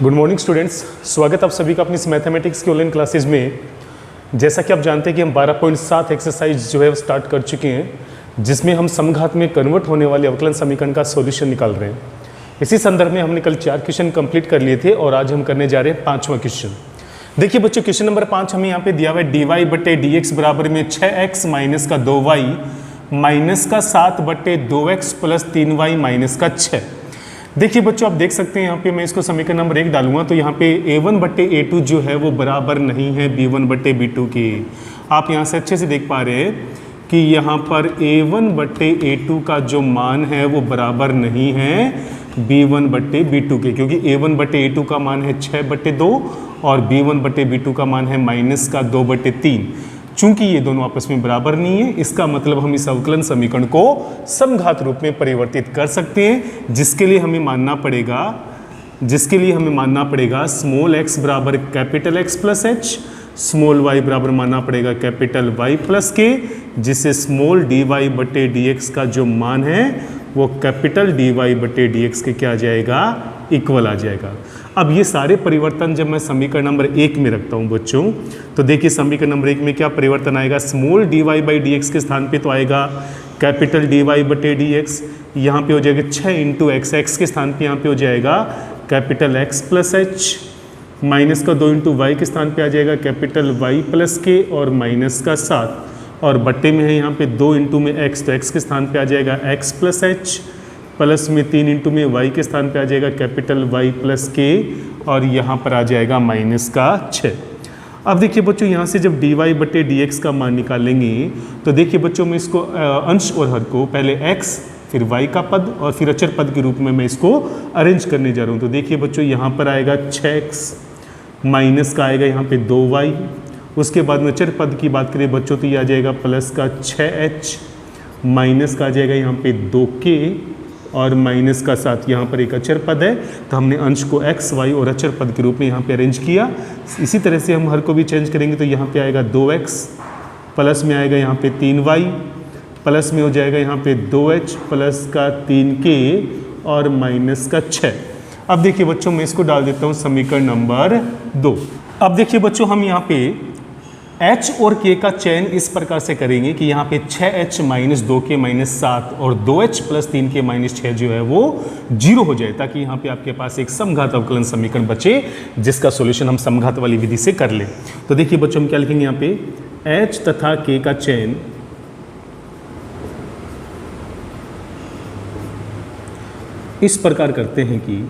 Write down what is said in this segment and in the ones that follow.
Good morning students, स्वागत आप सभी का अपनी इस मैथमेटिक्स की ऑनलाइन क्लासेज में। जैसा कि आप जानते हैं कि हम 12.7 एक्सरसाइज जो है स्टार्ट कर चुके हैं, जिसमें हम समघात में कन्वर्ट होने वाले अवकलन समीकरण का सॉल्यूशन निकाल रहे हैं। इसी संदर्भ में हमने कल 4 क्वेश्चन कंप्लीट कर लिए थे और आज हम करने जा रहे हैं 5वां क्वेश्चन। देखिए बच्चों, क्वेश्चन नंबर 5 हमें यहाँ पे दिया हुआ है dy बटे dx बराबर में 6x माइनस का 2y माइनस का 7 बटे 2x प्लस 3y माइनस का 6। देखिए बच्चों, आप देख सकते हैं यहाँ पे मैं इसको समीकरण नंबर 1 डालूंगा तो यहाँ पे a1 बटे a2 जो है वो बराबर नहीं है b1 बटे b2 के। आप यहाँ से अच्छे से देख पा रहे हैं कि यहाँ पर a1 बटे a2 का जो मान है वो बराबर नहीं है b1 बटे b2 के, क्योंकि a1 बटे a2 का मान है 6 बटे 2 और b1 बटे b2 का मान है माइनस का 2 बटे 3। चूंकि ये दोनों आपस में बराबर नहीं है, इसका मतलब हम इस अवकलन समीकरण को समघात रूप में परिवर्तित कर सकते हैं, जिसके लिए हमें मानना पड़ेगा स्मॉल x बराबर capital X plus h, small y बराबर मानना पड़ेगा कैपिटल Y प्लस k, जिससे स्मॉल dy बटे dx का जो मान है वो कैपिटल dy बटे dx के क्या आ जाएगा, इक्वल आ जाएगा। अब ये सारे परिवर्तन जब मैं समीकरण नंबर 1 में रखता हूँ बच्चों, तो देखिए समीकरण नंबर 1 में क्या परिवर्तन आएगा, स्मॉल dy बाई dx के स्थान पे तो आएगा कैपिटल dy बटे dx, यहाँ पे हो जाएगा 6 इंटू एक्स, एक्स के स्थान पे यहाँ पे हो जाएगा capital x plus h, minus का 2 इंटू वाई के स्थान पे आ जाएगा कैपिटल y प्लस k और माइनस का 7, और बट्टे में है यहाँ पे 2 इंटू में x, तो x के स्थान पे आ जाएगा x प्लस h, प्लस में 3 इंटू में y के स्थान पे आ जाएगा कैपिटल y प्लस k और यहाँ पर आ जाएगा माइनस का 6। अब देखिए बच्चों, यहाँ से जब dy बटे dx का मान निकालेंगे तो देखिए बच्चों, मैं इसको अंश और हर को पहले x फिर y का पद और फिर अचर पद के रूप में मैं इसको अरेंज करने जा रहा हूँ। तो देखिए बच्चों, यहाँ पर आएगा 6x माइनस का आएगा यहाँ पे 2y, उसके बाद में अचर पद की बात करें बच्चों तो ये आ जाएगा प्लस का 6h माइनस का आ जाएगा यहाँ पे 2k और माइनस का 7, यहाँ पर एक अचर पद है तो हमने अंश को x, y और अचर पद के रूप में यहाँ पे अरेंज किया। इसी तरह से हम हर को भी चेंज करेंगे तो यहाँ पे आएगा 2x, प्लस में आएगा यहाँ पे 3y, प्लस में हो जाएगा यहाँ पे 2h प्लस का 3k और माइनस का 6। अब देखिए बच्चों, मैं इसको डाल देता हूँ समीकरण नंबर 2। अब देखिए बच्चों, हम यहाँ पे h और k का चयन इस प्रकार से करेंगे कि यहाँ पे 6h माइनस 2k माइनस 7 और 2h प्लस 3k माइनस 6 जो है वो 0 हो जाए, ताकि यहाँ पे आपके पास एक समघात अवकलन समीकरण बचे जिसका सॉल्यूशन हम समघात वाली विधि से कर लें। तो देखिए बच्चों, हम क्या लिखेंगे यहाँ पे h तथा k का चयन इस प्रकार करते हैं कि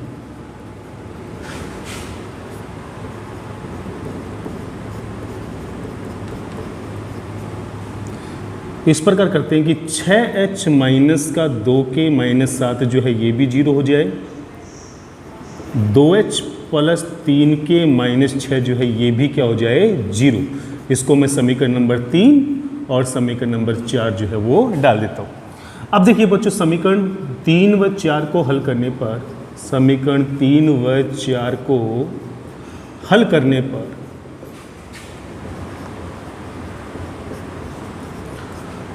कि 6h माइनस का 2k माइनस 7 जो है ये भी 0 हो जाए, 2h प्लस 3k माइनस 6 जो है ये भी क्या हो जाए, 0। इसको मैं समीकरण नंबर 3 और समीकरण नंबर 4 जो है वो डाल देता हूँ। अब देखिए बच्चों, समीकरण 3 व 4 को हल करने पर, समीकरण 3 व 4 को हल करने पर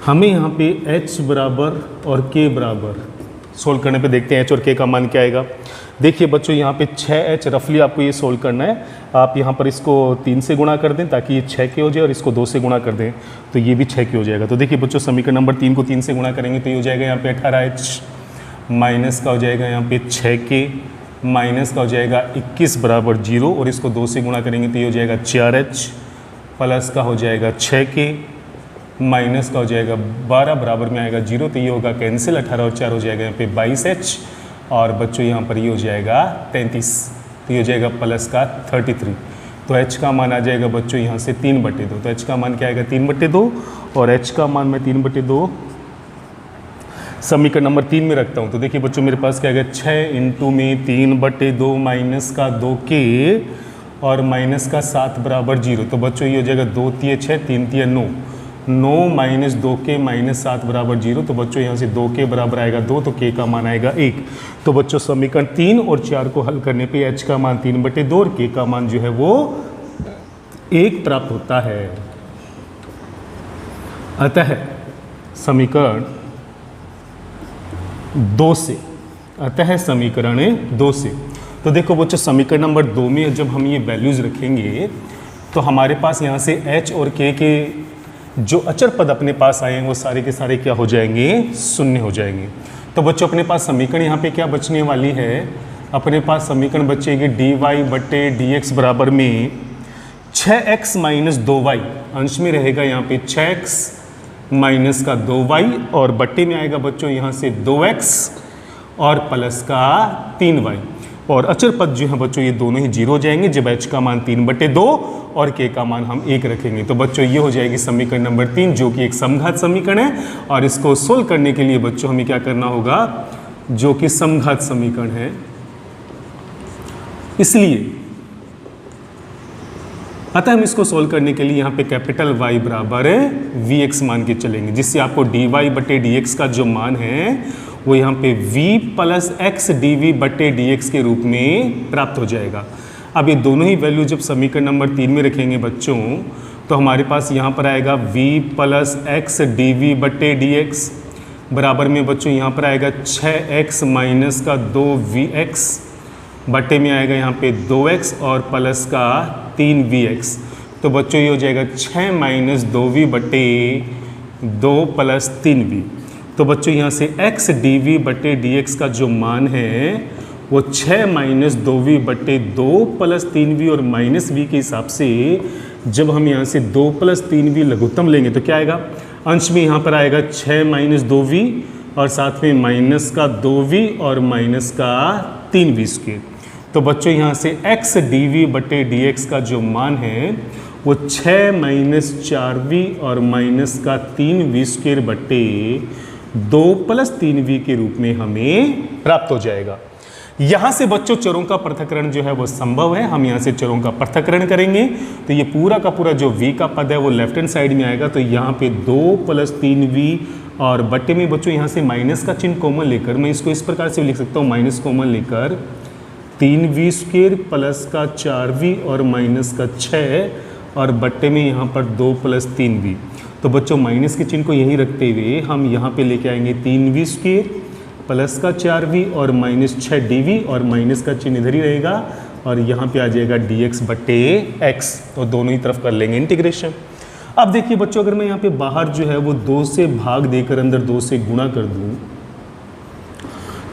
हमें यहाँ पे h बराबर और k बराबर सोल्व करने पे देखते हैं h और k का मान क्या आएगा। देखिए बच्चों, यहाँ पे 6h रफली आपको ये सोल्व करना है। आप यहाँ पर इसको 3 से गुणा कर दें ताकि ये 6k हो जाए और इसको 2 से गुणा कर दें तो ये भी 6k हो जाएगा। तो देखिए बच्चों, समीकरण नंबर 3 को 3 से गुणा करेंगे तो ये हो जाएगा यहाँ पे 18h माइनस का हो जाएगा यहाँ पे 6k माइनस का हो जाएगा 21 बराबर 0 और इसको 2 से गुणा करेंगे तो ये हो जाएगा 4h प्लस का हो जाएगा 6k माइनस का हो जाएगा 12 बराबर में आएगा 0, तो ये होगा कैंसिल, 18 और 4 हो जाएगा यहाँ पे 22h और बच्चों यहाँ पर ये हो जाएगा 33, तो ये हो जाएगा प्लस का 33। तो h का मान आ जाएगा बच्चों यहाँ से 3/2, तो h का मान क्या आएगा 3/2 और h का मान मैं 3/2 समीकरण नंबर 3 में रखता हूँ। तो देखिए बच्चों, मेरे पास क्या आएगा 6 इंटू में 3/2 माइनस का 2k और माइनस का 7 बराबर 0, तो बच्चों ये हो जाएगा 2 तिये 6 3 तिये 9 माइनस 2k माइनस 7 बराबर 0, तो बच्चों यहाँ से 2k बराबर आएगा 2, तो k का मान आएगा 1। तो बच्चों, समीकरण 3 और 4 को हल करने पे h का मान 3/2 और k का मान जो है वो 1 प्राप्त होता है। अतः समीकरण 2 से, अतः समीकरण 2 से तो देखो बच्चों समीकरण नंबर 2 में जब हम ये वैल्यूज़ रखेंगे तो हमारे पास यहाँ से h और k के जो अचर पद अपने पास आए हैं वो सारे के सारे क्या हो जाएंगे, शून्य हो जाएंगे। तो बच्चों अपने पास समीकरण यहाँ पे क्या बचने वाली है, अपने पास समीकरण बचेगी dy/dx बराबर में 6x माइनस 2y, अंश में रहेगा यहाँ पे 6x माइनस का 2y और बट्टे में आएगा बच्चों यहाँ से 2x और प्लस का 3y। और अचर पद जो है बच्चों ये दोनों ही जीरो हो जाएंगे जब h का मान 3/2 और k का मान हम 1 रखेंगे। तो बच्चों ये हो जाएगी समीकरण नंबर 3 जो कि एक समघात समीकरण है। और इसको सोल्व करने के लिए बच्चों हमें क्या करना होगा, जो कि समघात समीकरण है, इसलिए अतः हम इसको सोल्व करने के लिए यहाँ पे कैपिटल Y बराबर Vx मान के चलेंगे, जिससे आपको dy/dx का जो मान है वो यहाँ पे v प्लस एक्स dv/dx के रूप में प्राप्त हो जाएगा। अब ये दोनों ही वैल्यू जब समीकरण नंबर 3 में रखेंगे बच्चों तो हमारे पास यहाँ पर आएगा v प्लस एक्स dv/dx बराबर में बच्चों यहाँ पर आएगा 6x माइनस का 2vx बटे में आएगा यहाँ पे 2x और प्लस का 3vx। तो बच्चों ये हो जाएगा 6 माइनस 2v/2 प्लस 3v। तो बच्चों यहाँ से x dv/dx का जो मान है वो 6 माइनस 2v/2 प्लस 3v और माइनस v के हिसाब से जब हम यहाँ से 2 प्लस 3v लघुत्तम लेंगे तो क्या आएगा, अंश में यहाँ पर आएगा 6 माइनस 2v और साथ में माइनस का 2v और माइनस का 3v स्क्वायर। तो बच्चों यहाँ से x dv/dx का जो मान है वो 6 माइनस 4v और माइनस का 3v स्क्वायर बटे 2 प्लस 3v के रूप में हमें प्राप्त हो जाएगा। यहाँ से बच्चों चरों का पृथक्करण जो है वो संभव है, हम यहाँ से चरों का पृथक्करण करेंगे तो ये पूरा का पूरा जो v का पद है वो लेफ्ट हैंड साइड में आएगा। तो यहाँ पे 2 प्लस 3v और बटे में बच्चों यहाँ से माइनस का चिन्ह कॉमन लेकर मैं इसको इस प्रकार से लिख सकता हूँ, माइनस कॉमन लेकर 3v स्क्वायर प्लस का 4v और माइनस का 6 और बट्टे में यहाँ पर 2 प्लस 3v। तो बच्चों माइनस के चिन्ह को यही रखते हुए हम यहाँ पे लेके आएंगे 3v स्क्वायर प्लस का 4v और माइनस 6dv और माइनस का चिन्ह इधर ही रहेगा और यहाँ पे आ जाएगा dx/x। तो दोनों ही तरफ कर लेंगे इंटीग्रेशन। अब देखिए बच्चों अगर मैं यहाँ पे बाहर जो है वो 2 से भाग देकर अंदर 2 से गुणा कर दूँ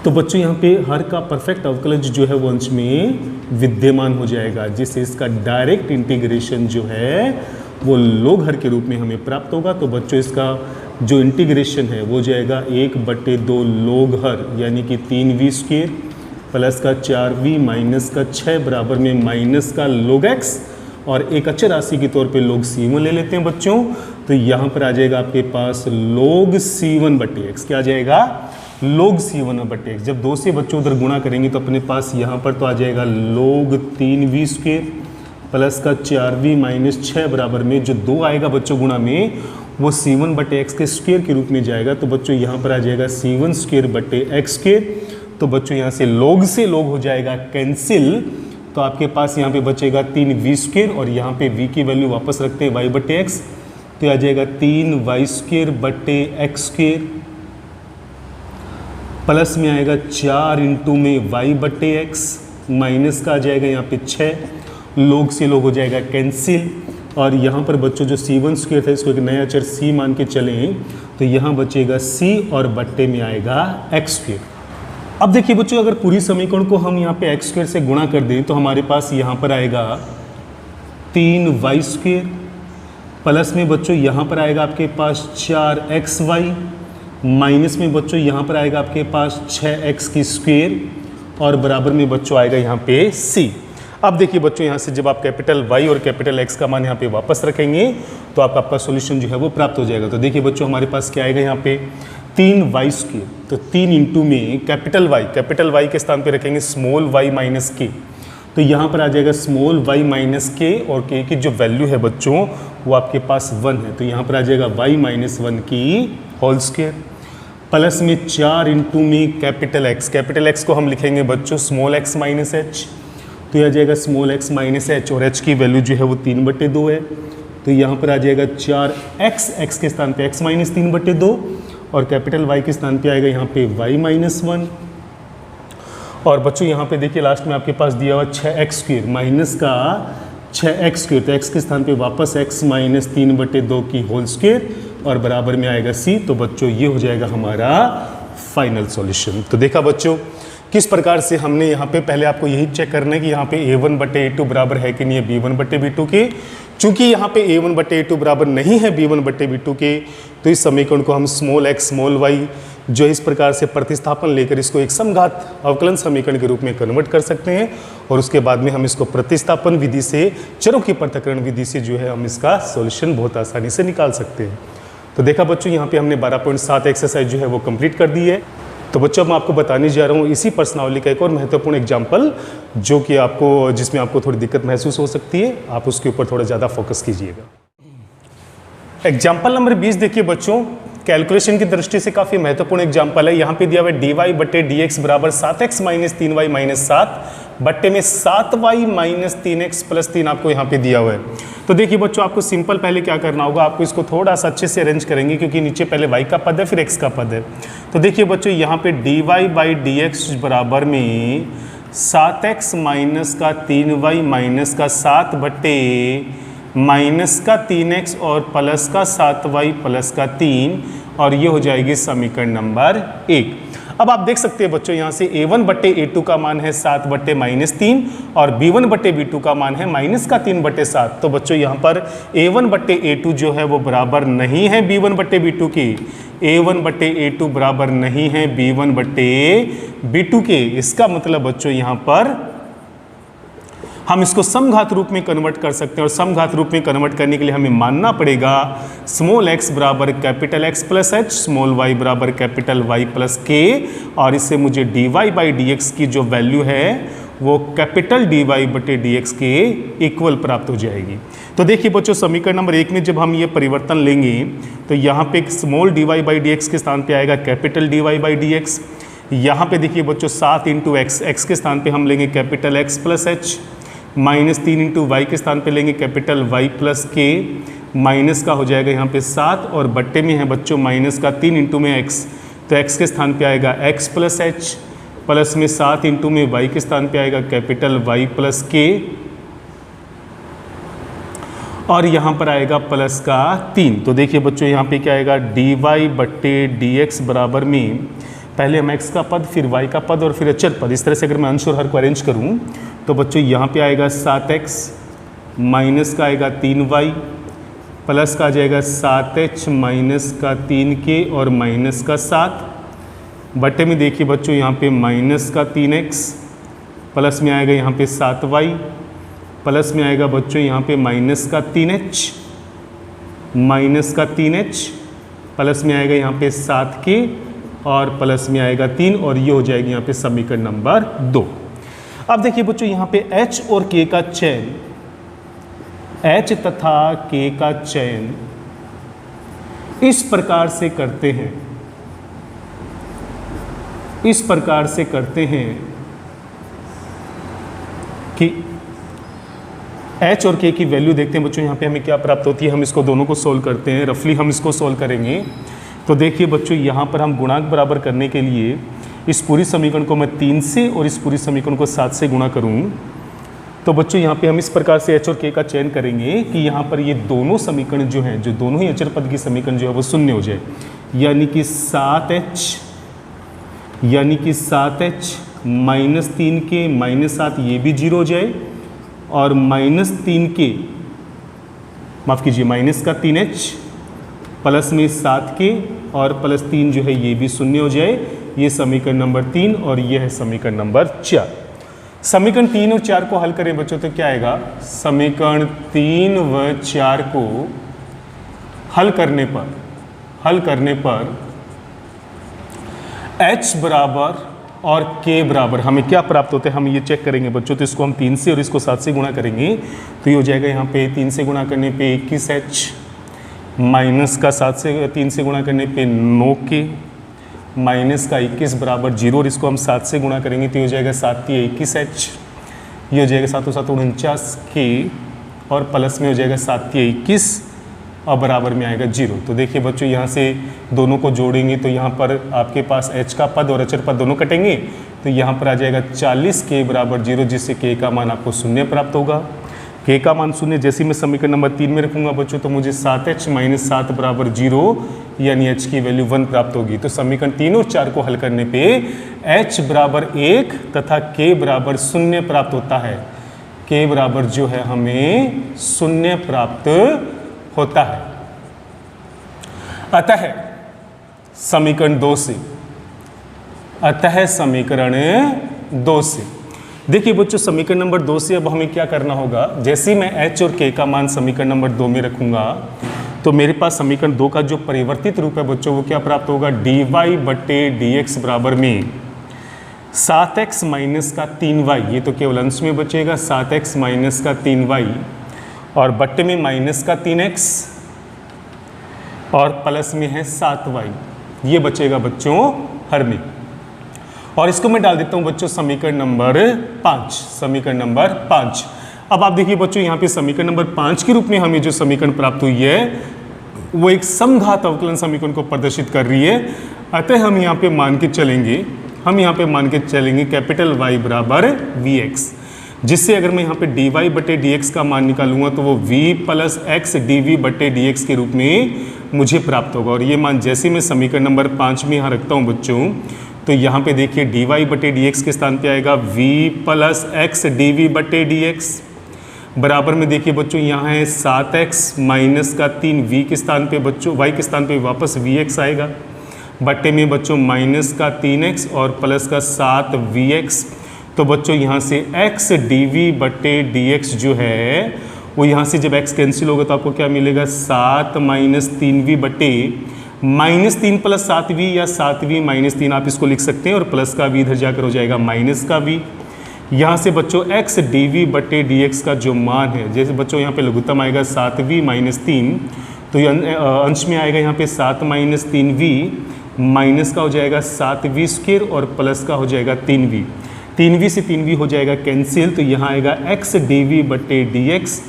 तो बच्चों यहाँ पे हर का परफेक्ट अवकलज जो है वो अंश में विद्यमान हो जाएगा, जिससे इसका डायरेक्ट इंटीग्रेशन जो है वो log हर के रूप में हमें प्राप्त होगा। तो बच्चों इसका जो इंटीग्रेशन है वो जाएगा 1/2 log हर यानी कि 3v स्क्वायर प्लस का 4v माइनस का 6 बराबर में माइनस का log x और एक अचर राशि के तौर पे log c1 ले लेते हैं बच्चों। तो यहाँ पर आ जाएगा आपके पास log c1/x, क्या आ जाएगा log c1/x। जब 2 से बच्चों उधर गुणा करेंगे तो अपने पास यहाँ पर तो आ जाएगा log 3v स्क्वायर प्लस का 4v माइनस 6 बराबर में जो 2 आएगा बच्चों गुणा में वो c1/x के स्क्वायर के रूप में जाएगा। तो बच्चों यहाँ पर आ जाएगा c1 स्क्वायर/x स्क्वायर। तो बच्चों यहाँ से log से log हो जाएगा कैंसिल, तो आपके पास यहाँ पे बचेगा 3v स्क्वायर और यहाँ पे v की वैल्यू वापस रखते हैं y/x, तो आ जाएगा 3y स्क्वायर/x स्क्वायर प्लस में आएगा 4 इंटू में y/x माइनस का आ जाएगा यहाँ पे 6, log से log हो जाएगा कैंसिल और यहाँ पर बच्चों जो c1 स्क्वायर था इसको एक नया अचर c मान के चलें तो यहाँ बचेगा c और बट्टे में आएगा x स्क्वायर। अब देखिए बच्चों अगर पूरी समीकरण को हम यहाँ पे x स्क्वायर से गुणा कर दें तो हमारे पास यहाँ पर आएगा 3y स्क्वायर प्लस में बच्चों यहाँ पर आएगा आपके पास 4xy माइनस में बच्चों यहाँ पर आएगा आपके पास 6x की स्क्वायर और बराबर में बच्चों आएगा यहाँ पे c। अब देखिए बच्चों यहाँ से जब आप कैपिटल Y और कैपिटल X का मान यहाँ पे वापस रखेंगे तो आपका सॉल्यूशन जो है वो प्राप्त हो जाएगा। तो देखिए बच्चों हमारे पास क्या आएगा यहाँ पे 3y स्क्वायर, तो 3 इंटू में कैपिटल Y के स्थान पे रखेंगे स्मॉल y माइनस के, तो यहाँ पर आ जाएगा स्मॉल y माइनस के और k की जो वैल्यू है बच्चों वो आपके पास 1 है, तो यहाँ पर आ जाएगा y माइनस 1 की होल स्क्वायर प्लस में 4 इंटू में कैपिटल X को हम लिखेंगे बच्चों स्मॉल x माइनस h, तो यह आ जाएगा स्मॉल x माइनस h और h की वैल्यू जो है वो 3/2 है, तो यहाँ पर आ जाएगा 4x के स्थान पे x माइनस 3/2 और कैपिटल Y के स्थान पे आएगा यहाँ पे y माइनस 1 और बच्चों यहाँ पे देखिए लास्ट में आपके पास दिया हुआ 6x² माइनस का 6x², तो x के स्थान पे वापस x माइनस 3/2 की होल स्क्वायर और बराबर में आएगा c। तो बच्चों ये हो जाएगा हमारा फाइनल सॉल्यूशन। तो देखा बच्चों किस प्रकार से हमने यहाँ पे पहले आपको यही चेक करना है कि यहाँ पे a1/a2 बराबर है कि नहीं है b1/b2 के। चूंकि यहाँ पे a1/a2 बराबर नहीं है b1/b2 के, तो इस समीकरण को हम स्मॉल x स्मॉल y जो इस प्रकार से प्रतिस्थापन लेकर इसको एक समघात अवकलन समीकरण के रूप में कन्वर्ट कर सकते हैं और उसके बाद में हम इसको प्रतिस्थापन विधि से, चरों की पृथक्करण विधि से जो है हम इसका सॉल्यूशन बहुत आसानी से निकाल सकते हैं। तो देखा बच्चों यहाँ पे हमने 12.7 एक्सरसाइज जो है वो कंप्लीट कर दी है। तो बच्चों मैं आपको बताने जा रहा हूँ इसी प्रश्नावली का एक और महत्वपूर्ण एग्जाम्पल जो कि आपको, जिसमें आपको थोड़ी दिक्कत महसूस हो सकती है, आप उसके ऊपर थोड़ा ज़्यादा फोकस कीजिएगा। एग्जाम्पल नंबर 20 देखिए बच्चों, कैलकुलेशन की दृष्टि से काफ़ी महत्वपूर्ण एग्जाम्पल है। यहाँ पे दिया हुआ है dy/dx बराबर 7x माइनस 3y माइनस 7 बट्टे में 7y माइनस 3x प्लस 3 आपको यहाँ पे दिया हुआ है। तो देखिए बच्चों आपको सिंपल पहले क्या करना होगा, आपको इसको थोड़ा सा अच्छे से अरेंज करेंगे क्योंकि नीचे पहले y का पद है फिर x का पद है। तो देखिए बच्चों यहाँ पे dy/dx बराबर में 7x माइनस का 3y माइनस का 7 बट्टे माइनस का 3x और प्लस का 7y प्लस का 3 और ये हो जाएगी समीकरण नंबर 1। अब आप देख सकते हैं बच्चों यहाँ से a1/a2 का मान है 7 बट्टे माइनस 3 और b1/b2 का मान है माइनस का 3/7। तो बच्चों यहाँ पर a1/a2 जो है वो बराबर नहीं है b1/b2 की, a1/a2 बराबर नहीं है b1/b2 के। इसका मतलब बच्चों यहाँ पर हम इसको समघात रूप में कन्वर्ट कर सकते हैं और समघात रूप में कन्वर्ट करने के लिए हमें मानना पड़ेगा स्मॉल x बराबर capital X plus h, small y बराबर कैपिटल Y प्लस k और इससे मुझे dy/dx की जो वैल्यू है वो कैपिटल dy/dx के इक्वल प्राप्त हो जाएगी। तो देखिए बच्चों समीकरण नंबर 1 में जब हम ये परिवर्तन लेंगे तो यहाँ पे स्मॉल dy/dx के स्थान पे आएगा कैपिटल dy/dx। यहाँ पे देखिए बच्चों 7 इंटू x के स्थान पे हम लेंगे capital X plus h, minus 3 into y के स्थान पे लेंगे capital y plus k, minus का हो जाएगा यहाँ पे 7 और बट्टे में है बच्चों माइनस का 3 इंटू में x, तो x के स्थान पे आएगा x प्लस h प्लस में 7 इंटू में y के स्थान पे आएगा कैपिटल y प्लस के और यहाँ पर आएगा प्लस का 3। तो देखिए बच्चों यहाँ पे क्या आएगा dy/dx बराबर में पहले हम x का पद फिर y का पद और फिर अचर पद, इस तरह से अगर मैं अंश और हर को अरेंज करूँ तो बच्चों यहाँ पे आएगा 7x माइनस का आएगा 3y प्लस का आ जाएगा 7h माइनस का 3k और माइनस का 7 बट्टे में देखिए बच्चों यहाँ पे माइनस का 3x प्लस में आएगा यहाँ पे 7y प्लस में आएगा बच्चों यहाँ पे माइनस का 3h माइनस का 3h प्लस में आएगा यहाँ पे 7k और प्लस में आएगा 3 और ये हो जाएगी यहाँ पे समीकरण नंबर 2। अब देखिए बच्चों यहाँ पे h और k का चयन, h तथा k का चयन इस प्रकार से करते हैं, इस प्रकार से करते हैं कि h और k की वैल्यू देखते हैं बच्चों यहाँ पे हमें क्या प्राप्त होती है। हम इसको दोनों को सोल्व करते हैं, रफली हम इसको सोल्व करेंगे। तो देखिए बच्चों यहाँ पर हम गुणांक बराबर करने के लिए इस पूरी समीकरण को मैं 3 से और इस पूरी समीकरण को 7 से गुणा करूँ तो बच्चों यहाँ पे हम इस प्रकार से h और k का चयन करेंगे कि यहाँ पर ये दोनों समीकरण जो हैं, जो दोनों ही अचर पद की समीकरण जो है वो शून्य हो जाए, यानी कि 7h माइनस 3k माइनस 7 ये भी 0 हो जाए और माइनस 3k माफ़ कीजिए माइनस का 3h प्लस में 7k और प्लस 3 जो है ये भी शून्य हो जाए। ये समीकरण नंबर 3 और ये है समीकरण नंबर 4। समीकरण 3 और 4 को हल करें बच्चों तो क्या आएगा, समीकरण 3 व 4 को हल करने पर h बराबर और k बराबर हमें क्या प्राप्त होते हैं हम ये चेक करेंगे बच्चों। तो इसको हम 3 से और इसको 7 से गुणा करेंगे तो ये हो जाएगा यहाँ पे 3 से गुणा करने पे 21h माइनस का 3 से गुणा करने पे 9k माइनस का 21 बराबर 0 और इसको हम 7 से गुणा करेंगे तो ये हो जाएगा 7 × 21h, ये हो जाएगा 7 × 7 = 49k और प्लस में हो जाएगा 7 × 21 और बराबर में आएगा 0। तो देखिए बच्चों यहाँ से दोनों को जोड़ेंगे तो यहाँ पर आपके पास h का पद और अचर पद दोनों कटेंगे तो यहाँ पर आ जाएगा 40 के बराबर 0, जिससे के का मान आपको 0 प्राप्त होगा। के का मान 0 जैसे ही मैं समीकरण नंबर 3 में रखूंगा बच्चों, तो मुझे 7h - 7 बराबर 0 यानी h की वैल्यू 1 प्राप्त होगी। तो समीकरण 3 और 4 को हल करने पे h बराबर 1 तथा k बराबर 0 प्राप्त होता है। k बराबर जो है हमें 0 प्राप्त होता है। अतः समीकरण 2 से, अतः समीकरण 2 से देखिए बच्चों, समीकरण नंबर 2 से अब हमें क्या करना होगा, जैसे ही मैं h और k का मान समीकरण नंबर 2 में रखूंगा तो मेरे पास समीकरण 2 का जो परिवर्तित रूप है बच्चों वो क्या प्राप्त होगा, dy बटे dx बराबर में 7x माइनस का 3y, ये तो केवल अंश में बचेगा 7x माइनस का 3y और बट्टे में माइनस का 3x और प्लस में है 7y, ये बचेगा बच्चों हर में। और इसको मैं डाल देता हूं बच्चों समीकरण नंबर 5, समीकरण नंबर 5। अब आप देखिए बच्चों, यहाँ पे समीकरण नंबर 5 के रूप में हमें जो समीकरण प्राप्त हुई है वो एक समघात अवकलन समीकरण को प्रदर्शित कर रही है। अतः हम यहाँ पे मान के चलेंगे, हम यहाँ पे मान के चलेंगे कैपिटल Y बराबर Vx, जिससे अगर मैं यहाँ पे dy बटे dx का मान निकालूंगा तो वो v प्लस x dv बटे dx के रूप में मुझे प्राप्त होगा। और ये मान जैसे मैं समीकरण नंबर 5 में यहाँ रखता हूँ बच्चों, तो यहाँ पे देखिए dy बटे dx के स्थान पे आएगा v प्लस x dv बटे dx, बराबर में देखिए बच्चों यहाँ है 7x माइनस का 3v के स्थान पे बच्चों, y के स्थान पे वापस vx आएगा, बट्टे में बच्चों माइनस का 3x और प्लस का 7vx। तो बच्चों यहाँ से x dv बटे dx जो है वो यहाँ से जब x कैंसिल होगा तो आपको क्या मिलेगा, 7 माइनस 3v बटे माइनस 3 प्लस 7v या 7v माइनस 3 आप इसको लिख सकते हैं, और प्लस का v इधर जाकर हो जाएगा माइनस का v। यहाँ से बच्चों x dv बटे dx का जो मान है, जैसे बच्चों यहाँ पे लघुत्तम आएगा 7v माइनस 3, तो ये अंश में आएगा यहाँ पे 7 माइनस 3v, माइनस का हो जाएगा 7v स्क्वायर और प्लस का हो जाएगा 3v, 3v से 3v हो जाएगा कैंसिल, तो यहाँ आएगा x dv बटे dx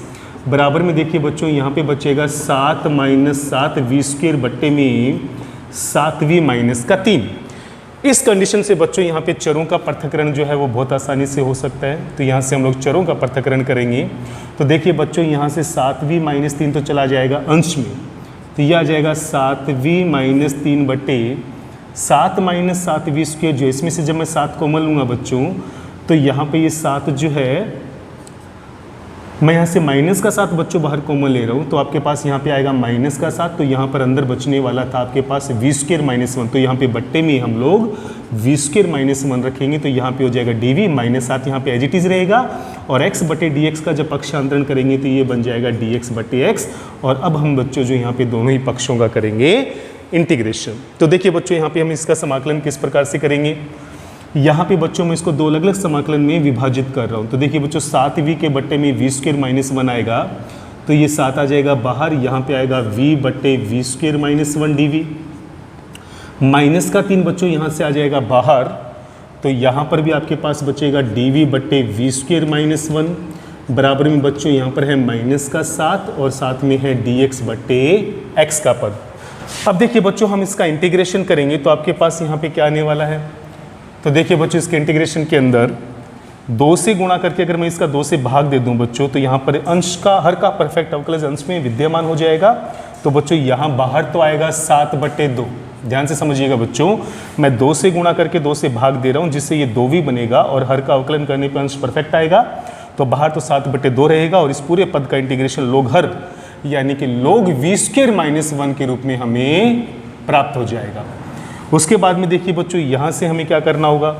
बराबर में देखिए बच्चों यहाँ पे बचेगा 7 माइनस 7v स्क्वायर बट्टे में 7v माइनस का 3। इस कंडीशन से बच्चों यहाँ पे चरों का पृथक्करण जो है वो बहुत आसानी से हो सकता है। तो यहाँ से हम लोग चरों का पृथक्करण करेंगे, तो देखिए बच्चों यहाँ से 7v माइनस 3 तो चला जाएगा अंश में, तो यह आ जाएगा 7v माइनस 3 बटे 7 माइनस 7v स्क्वायर, जो इसमें से जब मैं 7 कॉमन लूँगा बच्चों तो यहाँ पे ये 7 जो है मैं यहाँ से माइनस का 7 बच्चों बाहर कॉमन ले रहा हूँ, तो आपके पास यहाँ पे आएगा माइनस का 7, तो यहाँ पर अंदर बचने वाला था आपके पास v स्क्वायर माइनस 1, तो यहाँ पे बट्टे में हम लोग v स्क्वायर माइनस 1 रखेंगे, तो यहाँ पे हो जाएगा dv माइनस 7 यहाँ पे एज इट इज रहेगा, और x बटे dx का जब पक्षांतरण करेंगे तो ये बन जाएगा dx बटे x। और अब हम बच्चों जो यहाँ पे दोनों ही पक्षों का करेंगे इंटीग्रेशन। तो देखिए बच्चों यहाँ पे हम इसका समाकलन किस प्रकार से करेंगे, यहाँ पे बच्चों मैं इसको दो अलग अलग समाकलन में विभाजित कर रहा हूँ। तो देखिए बच्चों 7v के बट्टे में v स्क्वायर माइनस 1 आएगा, तो ये 7 आ जाएगा बाहर, यहाँ पे आएगा v बट्टे v square minus 1 dv, minus का 3 बच्चों यहाँ से आ जाएगा बाहर, तो यहाँ पर भी आपके पास बचेगा dv बट्टे v स्क्वायर माइनस 1, बराबर में बच्चों यहाँ पर है माइनस का 7 और साथ में है dx बट्टे x का पद। अब देखिए बच्चों हम इसका इंटीग्रेशन करेंगे तो आपके पास यहाँ पे क्या आने वाला है, तो देखिए बच्चों इसके इंटीग्रेशन के अंदर 2 से गुणा करके अगर मैं इसका 2 से भाग दे दूं बच्चों, तो यहाँ पर अंश का हर का परफेक्ट अवकलज अंश में विद्यमान हो जाएगा। तो बच्चों यहाँ बाहर तो आएगा 7 बटे 2, ध्यान से समझिएगा बच्चों, मैं 2 से गुणा करके 2 से भाग दे रहा हूँ, जिससे ये 2v बनेगा और हर का अवकलन करने पर अंश परफेक्ट आएगा, तो बाहर तो 7 बटे 2 रहेगा, और इस पूरे पद का इंटीग्रेशन लोग हर यानी कि लोग v स्क्वायर माइनस 1 के रूप में हमें प्राप्त हो जाएगा। उसके बाद में देखिए बच्चों यहाँ से हमें क्या करना होगा,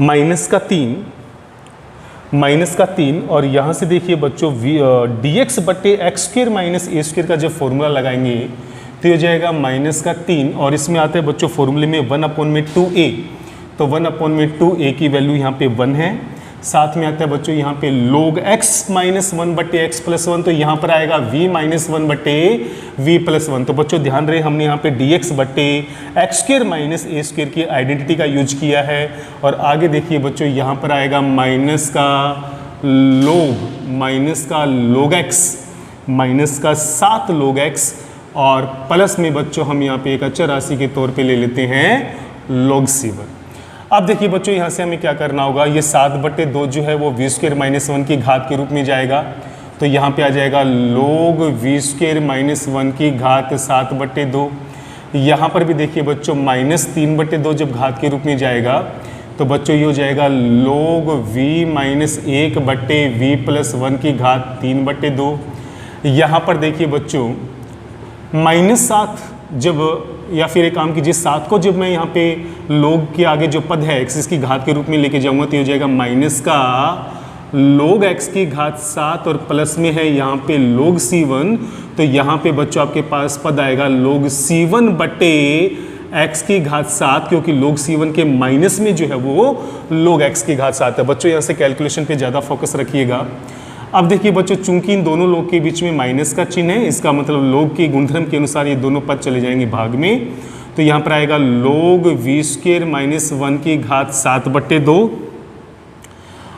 माइनस का 3 और यहाँ से देखिए बच्चों dx बट्टे एक्स स्क्वायर माइनस ए स्क्वायर का जब फॉर्मूला लगाएंगे तो ये जाएगा माइनस का 3, और इसमें आता है बच्चों फॉर्मूले में 1/2a, तो 1/2a की वैल्यू यहाँ पे 1 है, साथ में आता है बच्चों यहाँ पे log x माइनस 1 बटे एक्स प्लस 1, तो यहाँ पर आएगा v माइनस 1 बटे v प्लस 1। तो बच्चों ध्यान रहे हमने यहाँ पे dx बटे एक्स स्क्वायर माइनस ए स्क्वायर की आइडेंटिटी का यूज किया है, और आगे देखिए बच्चों यहाँ पर आएगा माइनस का log x माइनस का 7 log x, और प्लस में बच्चों हम यहाँ पे एक अचर राशि के तौर पे ले लेते हैं log c1। अब देखिए बच्चों यहाँ से हमें क्या करना होगा, ये 7/2 जो है वो v² - 1 की घात के रूप में जाएगा। तो यहाँ पे आ जाएगा log v² - 1 की घात 7/2। यहाँ पर भी देखिए बच्चों -3/2 जब घात के रूप में जाएगा तो बच्चों ये हो जाएगा log v - 1/v + 1 की घात 3/2। यहाँ पर देखिए बच्चों -7 जब, या फिर एक काम कीजिए 7 को जब मैं यहाँ पे log के आगे जो पद है x की घात के रूप में लेके जाऊँगा तो ये हो जाएगा माइनस का log x की घात 7 और प्लस में है यहाँ पे log c1। तो यहाँ पे बच्चों आपके पास पद आएगा log c1/x की घात 7, क्योंकि log c1 के माइनस में जो है वो log x की घात 7 है। बच्चों यहाँ से कैलकुलेशन पे ज़्यादा फोकस रखिएगा। अब देखिए बच्चों चूंकि इन दोनों log के बीच में माइनस का चिन्ह है, इसका मतलब log के गुणधर्म के अनुसार ये दोनों पद चले जाएंगे भाग में। तो यहाँ पर आएगा log v² - 1 की घात 7/2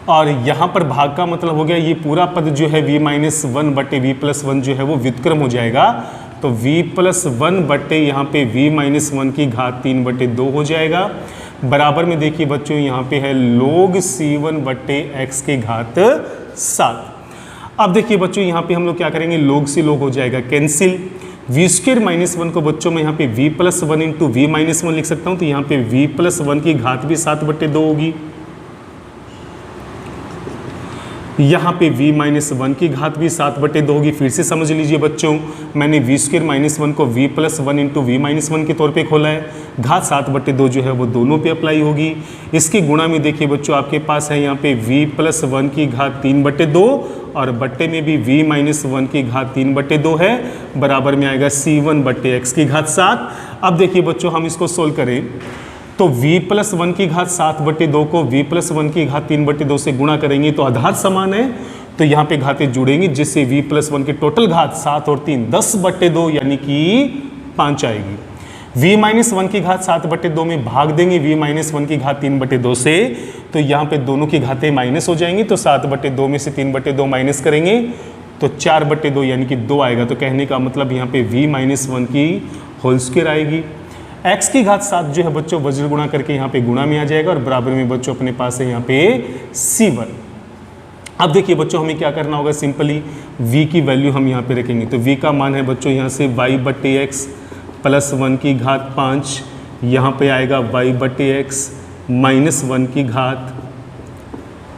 और यहाँ पर भाग का मतलब हो गया ये पूरा पद जो है v - 1/v + 1 जो है वो व्युत्क्रम हो जाएगा। तो v + 1 यहाँ पे v - 1 की घात 3/2 हो जाएगा। बराबर में देखिए बच्चों यहाँ पे है log c1/x की घात 7। अब देखिए बच्चों यहाँ पे हम लोग क्या करेंगे, log से log हो जाएगा कैंसिल। v² - 1 को बच्चों मैं यहाँ पे v + 1 × v - 1 लिख सकता हूँ। तो यहाँ पे v + 1 की घात भी 7/2 होगी। यहाँ पे v - 1 की घात भी 7/2 होगी। फिर से समझ लीजिए बच्चों, मैंने v² - 1 को v + 1 × v - 1 के तौर पे खोला है। घात 7/2 जो है वो दोनों पे अप्लाई होगी। इसकी गुणा में देखिए बच्चों आपके पास है यहाँ पे v + 1 की घात 3/2 और बट्टे में भी v - 1 की घात 3/2 है। बराबर में आएगा c1/x की घात 7। अब देखिए बच्चों हम इसको सोल्व करें तो v + 1 की घात 7/2 को v + 1 की घात 3/2 से गुणा करेंगे तो आधार समान है, तो यहाँ पे घातें जुड़ेंगी, जिससे v + 1 की टोटल घात 7 और 3 10/2 यानी कि 5 आएगी। v - 1 की घात 7/2 में भाग देंगे v - 1 की घात 3/2 से, तो यहाँ पे दोनों की घातें माइनस हो जाएंगी। तो 7/2 में से 3/2 माइनस करेंगे तो 4/2 यानी कि 2 आएगा। तो कहने का मतलब यहाँ पे v - 1 की होल स्क्वायर आएगी। x की घात 7 जो है बच्चों वज्र गुणा करके यहाँ पे गुणा में आ जाएगा और बराबर में बच्चों अपने पास है यहाँ पे c1। अब देखिए बच्चों हमें क्या करना होगा, सिंपली v की वैल्यू हम यहाँ पे रखेंगे। तो v का मान है बच्चों यहाँ से y/x + 1 की घात 5, यहाँ पे आएगा y/x - 1 की घात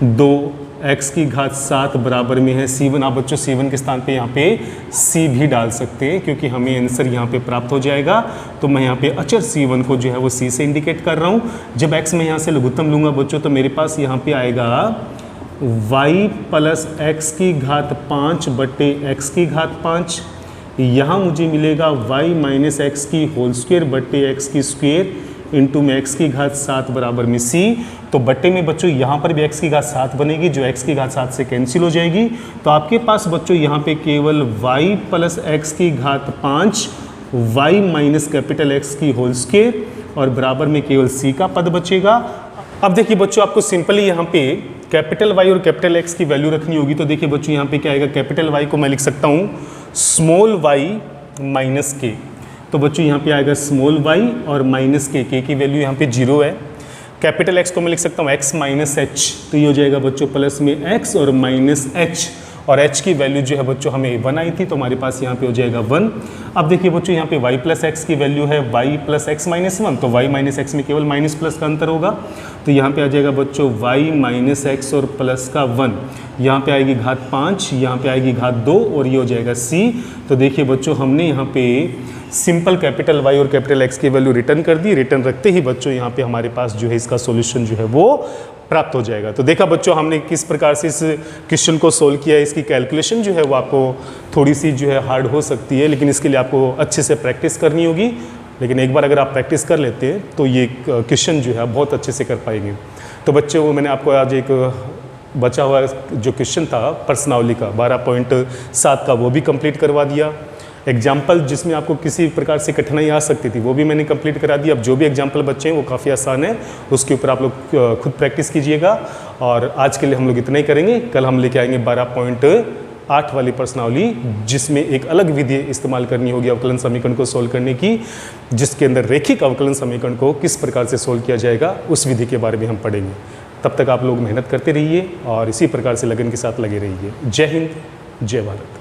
2, x की घात 7 बराबर में है c1। आप बच्चों c1 के स्थान पे यहाँ पे c भी डाल सकते हैं, क्योंकि हमें आंसर यहाँ पे प्राप्त हो जाएगा। तो मैं यहाँ पे अचर c1 को जो है वो c से इंडिकेट कर रहा हूँ। जब x में यहाँ से लघुत्तम लूँगा बच्चों तो मेरे पास यहाँ पे आएगा y + x की घात 5/x की घात 5। यहाँ मुझे मिलेगा y - x की होल स्क्वायर x की स्क्वायर इंटू में x की घात 7 बराबर में c। तो बट्टे में बच्चों यहाँ पर भी x की घात 7 बनेगी, जो x की घात 7 से कैंसिल हो जाएगी। तो आपके पास बच्चों यहाँ पे केवल y + x की घात 5 y - X की होल स्क्वायर और बराबर में केवल c का पद बचेगा। अब देखिए बच्चों आपको सिंपली यहाँ पे कैपिटल Y और कैपिटल X की वैल्यू रखनी होगी। तो देखिए बच्चों यहाँ पे क्या आएगा, कैपिटल Y को मैं लिख सकता हूँ स्मॉल y - k। तो बच्चों यहाँ पे आएगा स्मॉल y और -k की वैल्यू यहाँ पे 0 है। कैपिटल X को मैं लिख सकता हूँ x - h, तो ये हो जाएगा बच्चों प्लस में x और -h, और h की वैल्यू जो है बच्चों हमें 1 आई थी, तो हमारे पास यहाँ पे हो जाएगा 1। अब देखिए बच्चों यहाँ पे y + x की वैल्यू है y + x - 1, तो y - x में केवल माइनस प्लस का अंतर होगा। तो यहाँ पे आ जाएगा बच्चों y - x और प्लस का 1, यहाँ पे आएगी घात 5, यहाँ पे आएगी घात 2 और ये हो जाएगा c। तो देखिए बच्चों हमने यहाँ पे सिंपल कैपिटल Y और कैपिटल X की वैल्यू रिटर्न कर दी। रिटर्न रखते ही बच्चों यहाँ पे हमारे पास जो है इसका सॉल्यूशन जो है वो प्राप्त हो जाएगा। तो देखा बच्चों हमने किस प्रकार से इस क्वेश्चन को सोल्व किया है। इसकी कैलकुलेशन जो है वो आपको थोड़ी सी जो है हार्ड हो सकती है, लेकिन इसके लिए आपको अच्छे से प्रैक्टिस करनी होगी। लेकिन एक बार अगर आप प्रैक्टिस कर लेते हैं तो ये क्वेश्चन जो है बहुत अच्छे से कर पाएंगे। तो बच्चों वो मैंने आपको आज एक बचा हुआ जो क्वेश्चन था प्रश्नावली का 12.7 का वो भी कंप्लीट करवा दिया। एग्जाम्पल जिसमें आपको किसी प्रकार से कठिनाई आ सकती थी वो भी मैंने कंप्लीट करा दी। अब जो भी एग्जाम्पल बच्चे हैं वो काफ़ी आसान है, उसके ऊपर आप लोग खुद प्रैक्टिस कीजिएगा। और आज के लिए हम लोग इतना ही करेंगे। कल हम लेके आएंगे 12.8 8 वाली प्रश्नावली, जिसमें एक अलग विधि इस्तेमाल करनी होगी अवकलन समीकरण को सोल्व करने की, जिसके अंदर रेखिक अवकलन समीकरण को किस प्रकार से सोल्व किया जाएगा उस विधि के बारे में हम पढ़ेंगे। तब तक आप लोग मेहनत करते रहिए और इसी प्रकार से लगन के साथ लगे रहिए। जय हिंद, जय भारत।